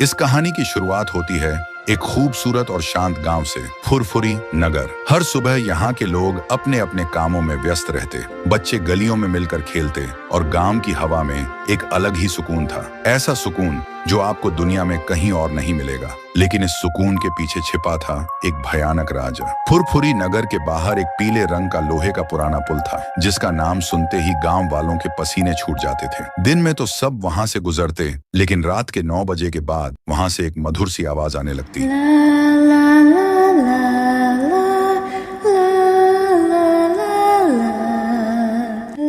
इस कहानी की शुरुआत होती है एक खूबसूरत और शांत गांव से, फुरफुरी नगर। हर सुबह यहाँ के लोग अपने अपने कामों में व्यस्त रहते, बच्चे गलियों में मिलकर खेलते और गांव की हवा में एक अलग ही सुकून था। ऐसा सुकून जो आपको दुनिया में कहीं और नहीं मिलेगा। लेकिन इस सुकून के पीछे छिपा था एक भयानक राज। फुरफुरी नगर के बाहर एक पीले रंग का लोहे का पुराना पुल था, जिसका नाम सुनते ही गांव वालों के पसीने छूट जाते थे। दिन में तो सब वहां से गुजरते, लेकिन रात के 9 बजे के बाद वहां से एक मधुर सी आवाज आने लगती।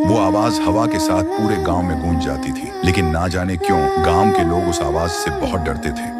वो आवाज हवा के साथ पूरे गांव में गूंज जाती थी, लेकिन ना जाने क्यों गांव के लोग उस आवाज से बहुत डरते थे।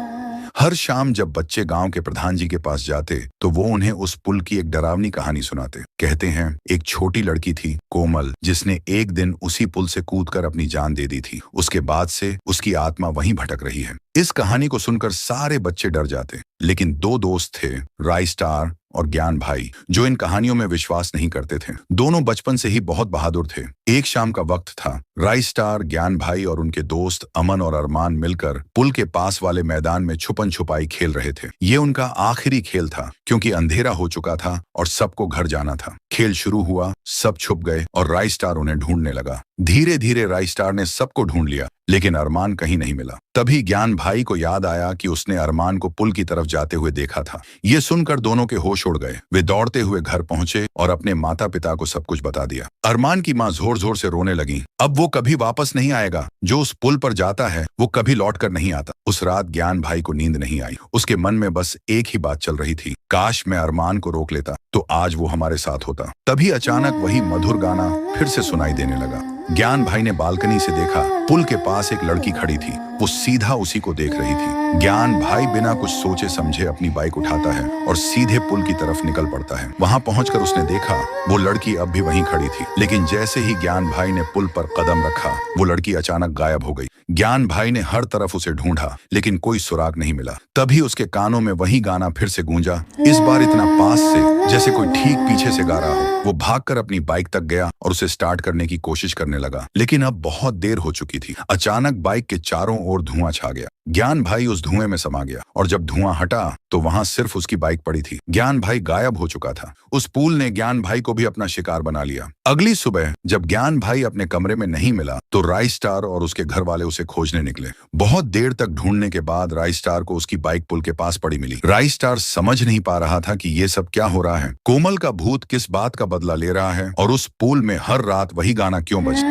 हर शाम जब बच्चे गांव के प्रधान जी के पास जाते, तो वो उन्हें उस पुल की एक डरावनी कहानी सुनाते। कहते हैं, एक छोटी लड़की थी, कोमल, जिसने एक दिन उसी पुल से कूदकर अपनी जान दे दी थी। उसके बाद से उसकी आत्मा वहीं भटक रही है। इस कहानी को सुनकर सारे बच्चे डर जाते, लेकिन 2 दोस्त थे, राइस्टार और ज्ञान भाई, जो इन कहानियों में विश्वास नहीं करते थे। दोनों बचपन से ही बहुत बहादुर थे। एक शाम का वक्त था। राइस्टार, ज्ञान भाई और उनके दोस्त अमन और अरमान मिलकर पुल के पास वाले मैदान में छुपन छुपाई खेल रहे थे। ये उनका आखिरी खेल था, क्योंकि अंधेरा हो चुका था और सबको घर जाना था। खेल शुरू हुआ, सब छुप गए और राइस्टार उन्हें ढूंढने लगा। धीरे धीरे राइस्टार ने सबको ढूंढ लिया, लेकिन अरमान कहीं नहीं मिला। तभी ज्ञान भाई को याद आया कि उसने अरमान को पुल की तरफ जाते हुए देखा था। ये सुनकर दोनों के होश उड़ गए। वे दौड़ते हुए घर पहुंचे और अपने माता पिता को सब कुछ बता दिया। अरमान की माँ जोर जोर से रोने लगी। अब वो कभी वापस नहीं आएगा। जो उस पुल पर जाता है वो कभी लौट कर नहीं आता। उस रात ज्ञान भाई को नींद नहीं आई। उसके मन में बस एक ही बात चल रही थी, काश मैं अरमान को रोक लेता तो आज वो हमारे साथ होता। तभी अचानक वही मधुर गाना फिर से सुनाई देने लगा। ज्ञान भाई ने बालकनी से देखा, पुल के पास एक लड़की खड़ी थी। वो सीधा उसी को देख रही थी। ज्ञान भाई बिना कुछ सोचे समझे अपनी बाइक उठाता है और सीधे पुल की तरफ निकल पड़ता है। वहां पहुंचकर उसने देखा, वो लड़की अब भी वहीं खड़ी थी, लेकिन जैसे ही ज्ञान भाई ने पुल पर कदम रखा, वो लड़की अचानक गायब हो गई। ज्ञान भाई ने हर तरफ उसे ढूंढा, लेकिन कोई सुराग नहीं मिला। तभी उसके कानों में वही गाना फिर से गूंजा, इस बार इतना पास से जैसे कोई ठीक पीछे से गा रहा हो। वो भागकर अपनी बाइक तक गया और उसे स्टार्ट करने की कोशिश करने लगा, लेकिन अब बहुत देर हो चुकी थी। अचानक बाइक के चारों ओर धुआं छा गया। ज्ञान भाई उस धुएं में समा गया और जब धुआं हटा तो वहां सिर्फ उसकी बाइक पड़ी थी। ज्ञान भाई गायब हो चुका था। उस पुल ने ज्ञान भाई को भी अपना शिकार बना लिया। अगली सुबह जब ज्ञान भाई अपने कमरे में नहीं मिला, तो राइस्टार और उसके घर वाले उसे खोजने निकले। बहुत देर तक ढूंढने के बाद राइस्टार को उसकी बाइक पुल के पास पड़ी मिली। राइस्टार समझ नहीं पा रहा था कि ये सब क्या हो रहा है। कोमल का भूत किस बात का बदला ले रहा है और उस पुल में हर रात वही गाना क्यों बज